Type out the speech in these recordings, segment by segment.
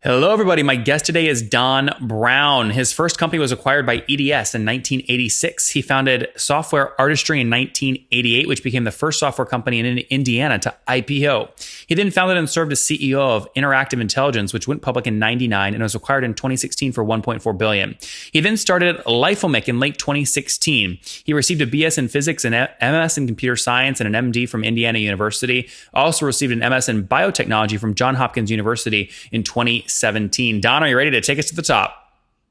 Hello, everybody. My guest today is Don Brown. His first company was acquired by EDS in 1986. He founded Software Artistry in 1988, which became the first software company in Indiana to IPO. He then founded and served as CEO of Interactive Intelligence, which went public in 99 and was acquired in 2016 for $1.4 billion. He then started LifeOmic in late 2016. He received a BS in physics and MS in computer science and an MD from Indiana University. Also received an MS in biotechnology from Johns Hopkins University in 2017. Don, are you ready to take us to the top?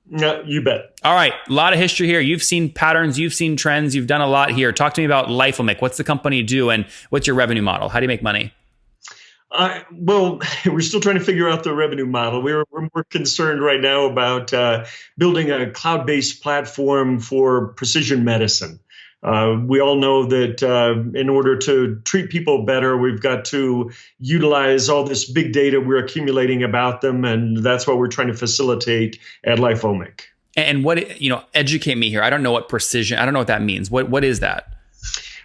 Yeah, you bet. All right. A lot of history here. You've seen patterns. You've seen trends. You've done a lot here. Talk to me about LifeOmic. What's the company do and what's your revenue model? How do you make money? Well, we're still trying to figure out the revenue model. We're more concerned right now about building a cloud-based platform for precision medicine. We all know that in order to treat people better, we've got to utilize all this big data we're accumulating about them, and that's what we're trying to facilitate at LifeOmic. And what, educate me here. I don't know what precision, I don't know what that means. What is that?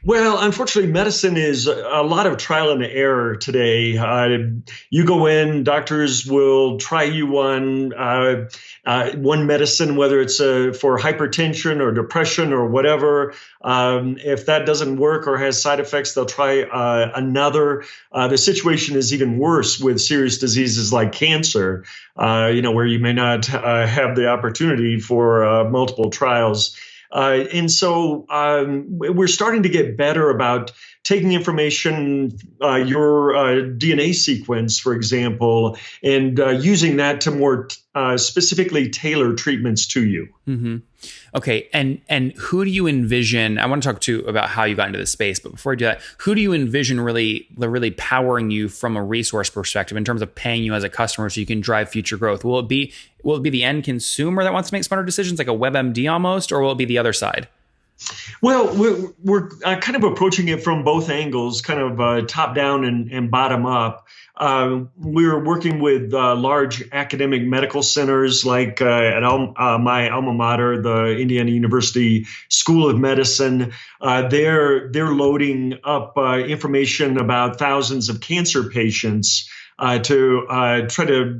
Well, unfortunately, medicine is a lot of trial and error today. You go in, doctors will try you on one medicine, whether it's for hypertension or depression or whatever. If that doesn't work or has side effects, they'll try another. The situation is even worse with serious diseases like cancer, where you may not have the opportunity for multiple trials. And so we're starting to get better about taking information, your DNA sequence, for example, and using that to more specifically tailor treatments to you. Mm-hmm. Okay. And who do you envision? I want to talk to about how you got into this space, but before I do that, who do you envision really powering you from a resource perspective in terms of paying you as a customer so you can drive future growth? Will it be the end consumer that wants to make smarter decisions, like a WebMD almost, or will it be the other side? Well, we're kind of approaching it from both angles, kind of top down and bottom up. We're working with large academic medical centers like at my alma mater, the Indiana University School of Medicine. They're loading up information about thousands of cancer patients to try to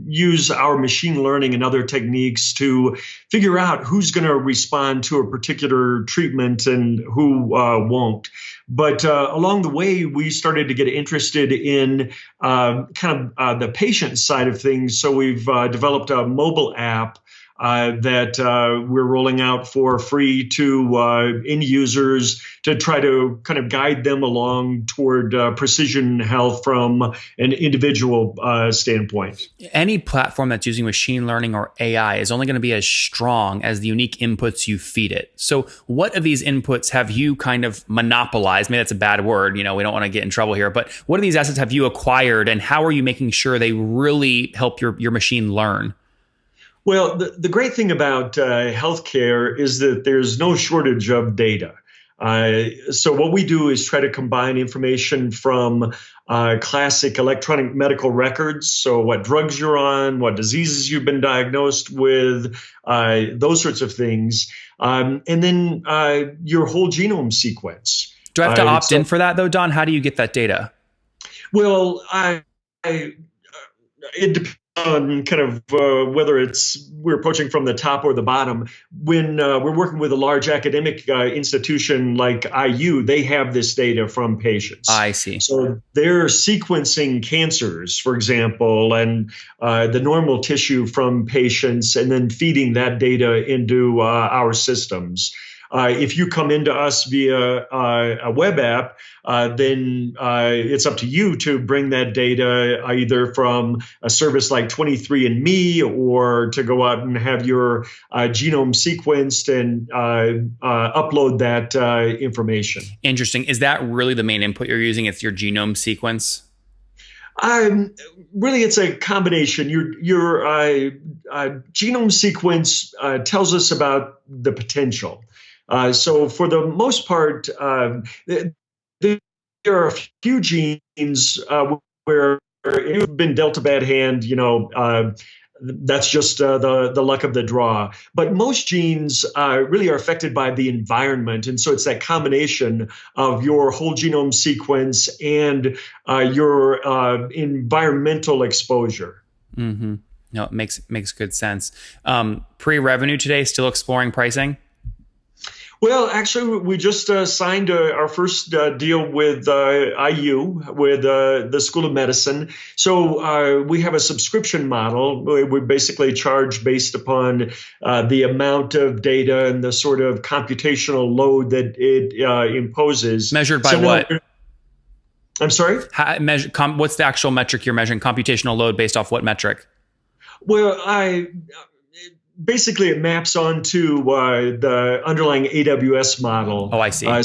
use our machine learning and other techniques to figure out who's going to respond to a particular treatment and who won't. But along the way, we started to get interested in the patient side of things. So we've developed a mobile app that we're rolling out for free to end users to try to kind of guide them along toward precision health from an individual standpoint. Any platform that's using machine learning or AI is only going to be as strong as the unique inputs you feed it. So what of these inputs have you kind of monopolized? Maybe that's a bad word. We don't want to get in trouble here. But what of these assets have you acquired, and how are you making sure they really help your machine learn? Well, the great thing about healthcare is that there's no shortage of data. So what we do is try to combine information from classic electronic medical records. So what drugs you're on, what diseases you've been diagnosed with, those sorts of things. And then your whole genome sequence. Do I have to opt in for that, though, Don? How do you get that data? Well, it depends on kind of whether we're approaching from the top or the bottom. When we're working with a large academic institution like IU, they have this data from patients. I see. So they're sequencing cancers, for example, and the normal tissue from patients, and then feeding that data into our systems. If you come into us via a web app, then it's up to you to bring that data either from a service like 23andMe or to go out and have your genome sequenced and upload that information. Interesting. Is that really the main input you're using? It's your genome sequence? Really, it's a combination. Your genome sequence tells us about the potential. So for the most part, there are a few genes where if you've been dealt a bad hand, that's just the luck of the draw. But most genes really are affected by the environment. And so it's that combination of your whole genome sequence and your environmental exposure. No, it makes good sense. Pre-revenue today, still exploring pricing? Well, actually, we just signed our first deal with IU, with the School of Medicine. So we have a subscription model. We basically charge based upon the amount of data and the sort of computational load that it imposes. Measured by what? I'm sorry? What's the actual metric you're measuring? Computational load based off what metric? Well, basically, it maps onto the underlying AWS model. Oh, I see. The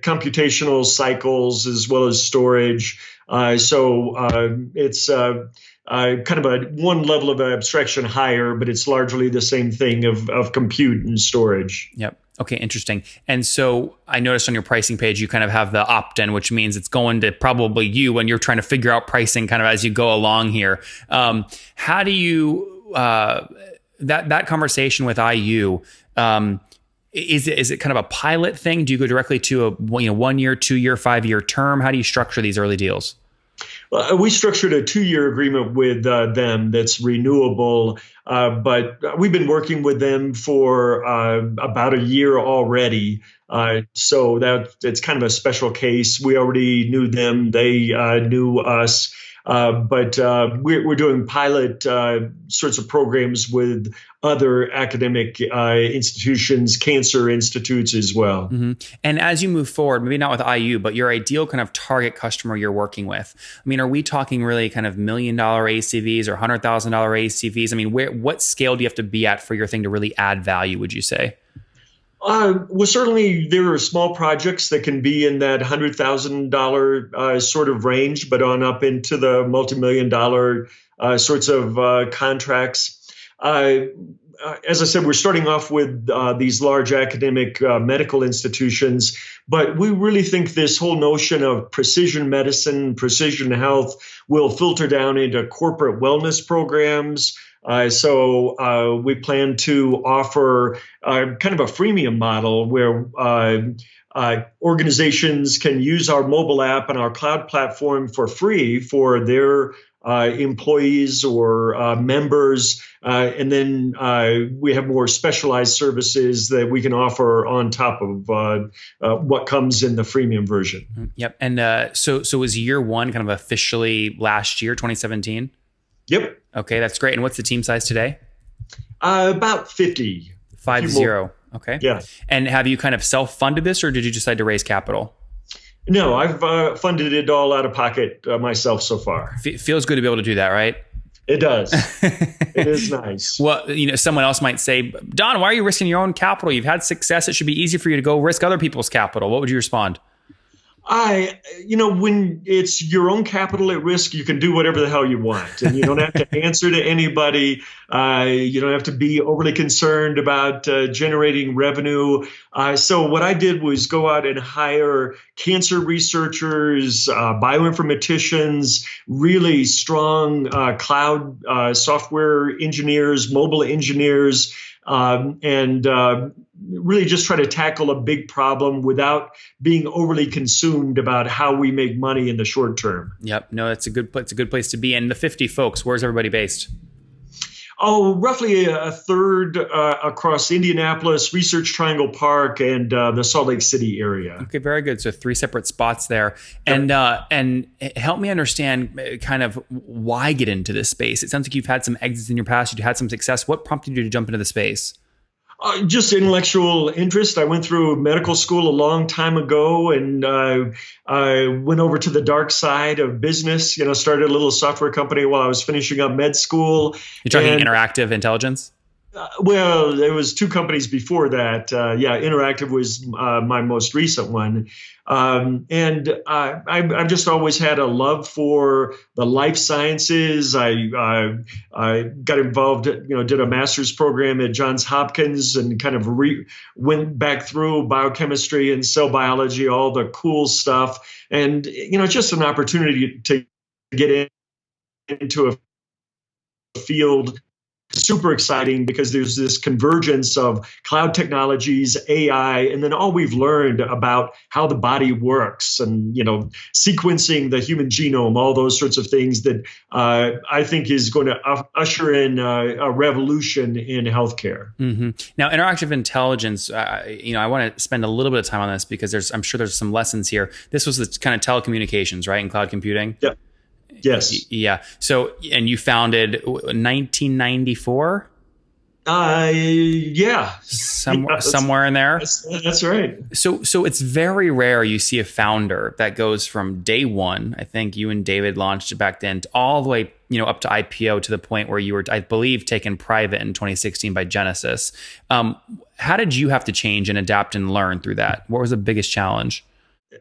computational cycles as well as storage. It's kind of a one level of abstraction higher, but it's largely the same thing of compute and storage. Yep. Okay, interesting. And so I noticed on your pricing page, you kind of have the opt-in, which means it's going to probably you when you're trying to figure out pricing kind of as you go along here. How do you that conversation with IU? Is it kind of a pilot thing? Do you go directly to a 1 year, 2 year, 5 year term? How do you structure these early deals? We structured a 2-year agreement with them that's renewable, but we've been working with them for about a year already. So it's kind of a special case. We already knew them; they knew us. But we're doing pilot sorts of programs with other academic institutions, cancer institutes as well. Mm-hmm. And as you move forward, maybe not with IU, but your ideal kind of target customer you're working with, I mean, are we talking really kind of $1 million ACVs or $100,000 ACVs? I mean, what scale do you have to be at for your thing to really add value, would you say? Well, certainly there are small projects that can be in that $100,000 sort of range, but on up into the multi-million-dollar sorts of contracts. As I said, we're starting off with these large academic medical institutions, but we really think this whole notion of precision medicine, precision health will filter down into corporate wellness programs. So we plan to offer kind of a freemium model where organizations can use our mobile app and our cloud platform for free for their employees or members. And then we have more specialized services that we can offer on top of what comes in the freemium version. Yep. And so was year one kind of officially last year, 2017? Yep. Okay, that's great. And what's the team size today? About 50. 50. Okay. Yeah. And have you kind of self-funded this, or did you decide to raise capital? No, I've funded it all out of pocket myself so far. Feels good to be able to do that, right? It does. It is nice. Well, someone else might say, Don, why are you risking your own capital? You've had success. It should be easy for you to go risk other people's capital. What would you respond? When it's your own capital at risk, you can do whatever the hell you want, and you don't have to answer to anybody. You don't have to be overly concerned about generating revenue. So what I did was go out and hire cancer researchers, bioinformaticians, really strong cloud software engineers, mobile engineers, and really just try to tackle a big problem without being overly consumed about how we make money in the short term. Yep. No, it's a good place to be. And the 50 folks, where's everybody based? Oh, roughly a third across Indianapolis, Research Triangle Park, and the Salt Lake City area. Okay, very good. So 3 separate spots there. And help me understand kind of why get into this space. It sounds like you've had some exits in your past. You've had some success. What prompted you to jump into the space? Just intellectual interest. I went through medical school a long time ago, and I went over to the dark side of business. Started a little software company while I was finishing up med school. You're talking interactive intelligence? Well, there was 2 companies before that. Interactive was my most recent one. I've just always had a love for the life sciences. I got involved, did a master's program at Johns Hopkins and kind of went back through biochemistry and cell biology, all the cool stuff. And, just an opportunity to get into a field super exciting because there's this convergence of cloud technologies, AI, and then all we've learned about how the body works and, sequencing the human genome, all those sorts of things that I think is going to usher in a revolution in healthcare. Mm-hmm. Now, interactive intelligence, I want to spend a little bit of time on this because I'm sure there's some lessons here. This was the kind of telecommunications, right, in cloud computing? Yep. Yes. Yeah. So, and you founded 1994? Yeah. Somewhere in there. That's right. So it's very rare you see a founder that goes from day one. I think you and David launched it back then, all the way, up to IPO, to the point where you were, I believe, taken private in 2016 by Genesis. How did you have to change and adapt and learn through that? What was the biggest challenge?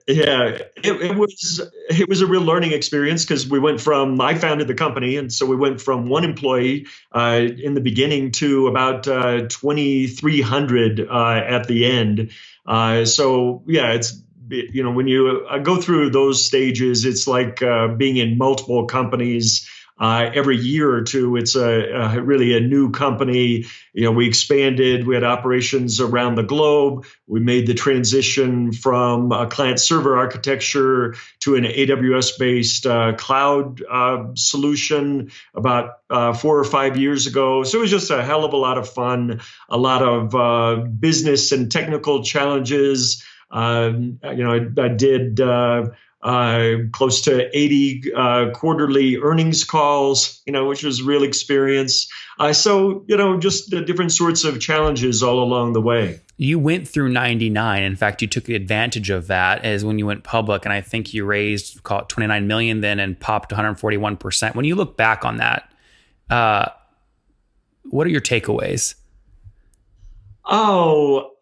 Yeah, it was a real learning experience because I founded the company, and so we went from one employee in the beginning to about 2,300 at the end. So yeah, it's when you go through those stages, it's like being in multiple companies. Every year or two, it's really a new company. We expanded. We had operations around the globe. We made the transition from a client-server architecture to an AWS-based cloud solution about 4 or 5 years ago. So it was just a hell of a lot of fun, a lot of business and technical challenges. I did close to 80 quarterly earnings calls, which was a real experience. So, just different sorts of challenges all along the way. You went through 99. In fact, you took advantage of that as when you went public. And I think you raised, call it 29 million then and popped 141%. When you look back on that, what are your takeaways? Oh,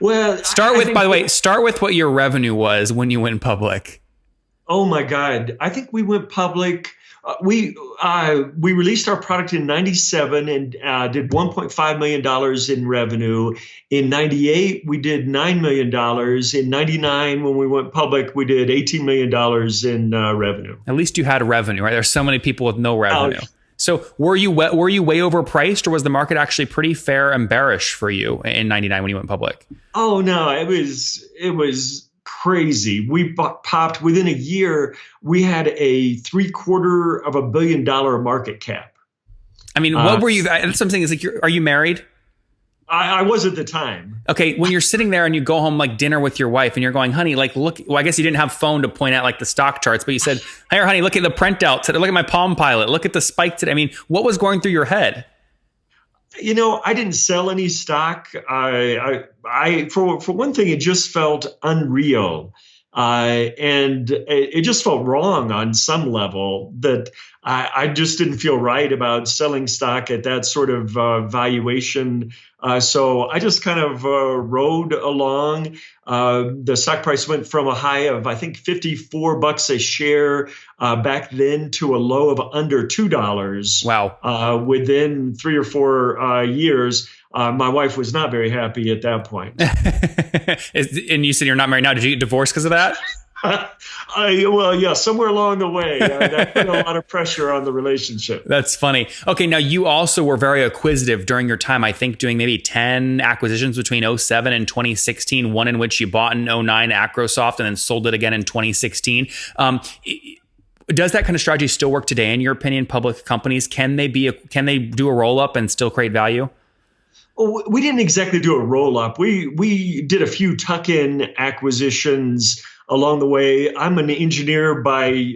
well, start with what your revenue was when you went public. Oh my God. I think we went public. We released our product in 97 and did $1.5 million in revenue. In 98, we did $9 million. In 99, when we went public, we did $18 million in revenue. At least you had revenue, right? There's so many people with no revenue. So were you way overpriced, or was the market actually pretty fair and bearish for you in 99 when you went public? Oh no, it was crazy. We popped within a year. We had a $750 million market cap. I mean, what were you? That's something. Is like, are you married? I was at the time. Okay, when you're sitting there and you go home like dinner with your wife and you're going, honey, like look. Well, I guess you didn't have phone to point out like the stock charts, but you said, hey, honey, look at the printout today. Look at my Palm Pilot. Look at the spike today. I mean, what was going through your head? I didn't sell any stock. For one thing, it just felt unreal. And it just felt wrong on some level that I just didn't feel right about selling stock at that sort of valuation. So I just kind of rode along. The stock price went from a high of, I think, $54 a share back then to a low of under $2. Wow. Within 3 or 4 years. My wife was not very happy at that point. And you said you're not married now. Did you get divorced because of that? Well, yeah, somewhere along the way, that put a lot of pressure on the relationship. That's funny. Okay, now you also were very acquisitive during your time, I think doing maybe 10 acquisitions between 2007 and 2016, one in which you bought in 2009 Acrosoft and then sold it again in 2016. Does that kind of strategy still work today, in your opinion? Public companies, can they do a roll-up and still create value? We didn't exactly do a roll-up. We did a few tuck-in acquisitions along the way. I'm an engineer by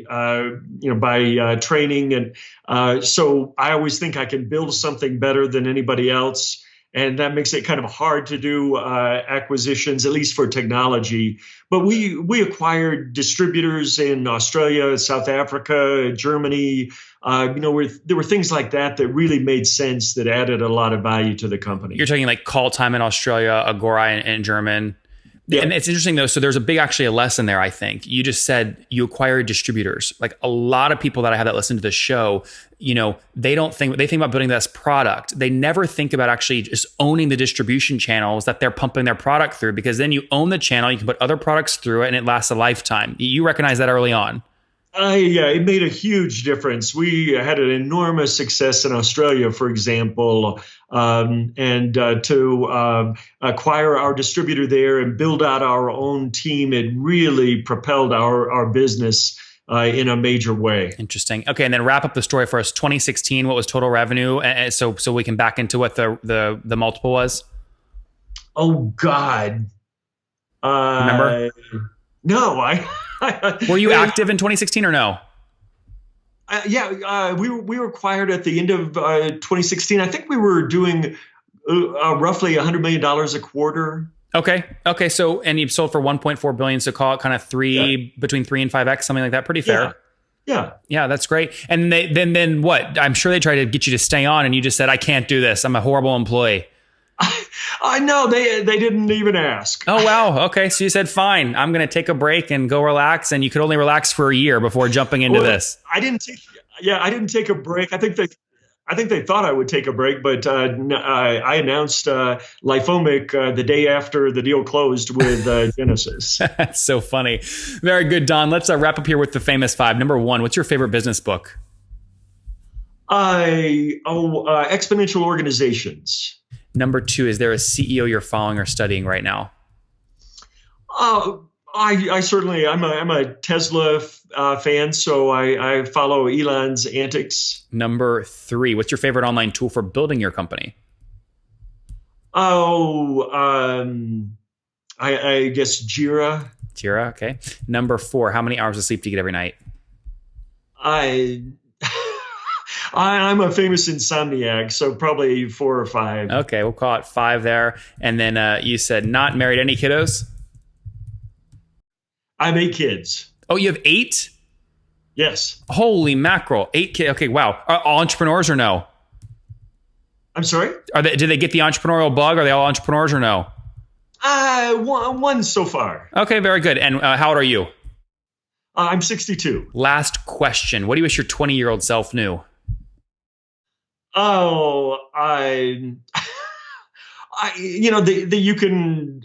training, and so I always think I can build something better than anybody else, and that makes it kind of hard to do acquisitions, at least for technology. But we acquired distributors in Australia, South Africa, Germany. There were things like that really made sense, that added a lot of value to the company. You're talking like Call Time in Australia, Agora in German. Yeah. And it's interesting though. So there's a lesson there, I think. You just said you acquired distributors. Like a lot of people that I have that listen to the show, they think about building this product. They never think about actually just owning the distribution channels that they're pumping their product through, because then you own the channel, you can put other products through it, and it lasts a lifetime. You recognize that early on. Yeah, it made a huge difference. We had an enormous success in Australia, for example, and to acquire our distributor there and build out our own team, it really propelled our business in a major way. Interesting. Okay, and then wrap up the story for us. 2016, what was total revenue? So we can back into what the multiple was. Oh God, Remember? No, Were you active in 2016 or no? Yeah, we were acquired at the end of 2016. I think we were doing roughly $100 million a quarter. Okay. So, and you sold for 1.4 billion. So call it kind of between 3 and 5x, something like that. Pretty fair. Yeah, that's great. And then what? I'm sure they tried to get you to stay on, and you just said, "I can't do this. I'm a horrible employee." I know they didn't even ask. Oh, wow. Okay. So you said, fine, I'm going to take a break and go relax. And you could only relax for a year before jumping into this. I didn't take a break. I think they thought I would take a break, but I announced LifeOmic the day after the deal closed with Genesis. That's so funny. Very good, Don. Let's wrap up here with the famous five. Number one, what's your favorite business book? Exponential Organizations. Number two, is there a CEO you're following or studying right now? I certainly, I'm a Tesla fan, so I follow Elon's antics. Number three, what's your favorite online tool for building your company? I guess Jira. Jira, okay. Number four, how many hours of sleep do you get every night? I'm a famous insomniac, so probably 4 or 5. Okay, we'll call it 5 there. And then you said not married. Any kiddos? I have 8 kids. Oh, you have 8? Yes. Holy mackerel. 8 kids. Okay, wow. Are all entrepreneurs or no? I'm sorry? Do they get the entrepreneurial bug? Are they all entrepreneurs or no? One so far. Okay, very good. And how old are you? I'm 62. Last question. What do you wish your 20-year-old self knew? Oh, you can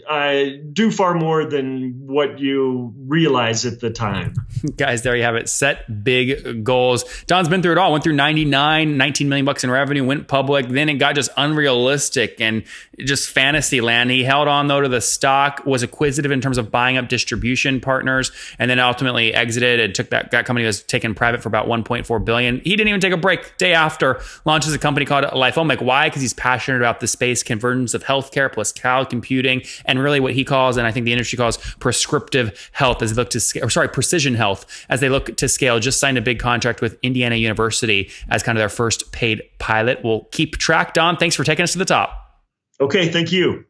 do far more than what you realize at the time. Guys, there you have it. Set big goals. Don's been through it all. Went through 19 million bucks in revenue, went public. Then it got just unrealistic and just fantasy land. He held on though to the stock, was acquisitive in terms of buying up distribution partners, and then ultimately exited and took that company was taken private for about 1.4 billion. He didn't even take a break. Day after, launches a company called LifeOmic. Why? Because he's passionate about the space convergence of healthcare plus cloud computing, and really what he calls, and I think the industry calls, prescriptive health as they look to precision health as they look to scale. Just signed a big contract with Indiana University as kind of their first paid pilot. We'll keep track, Don. Thanks for taking us to the top. Okay, thank you.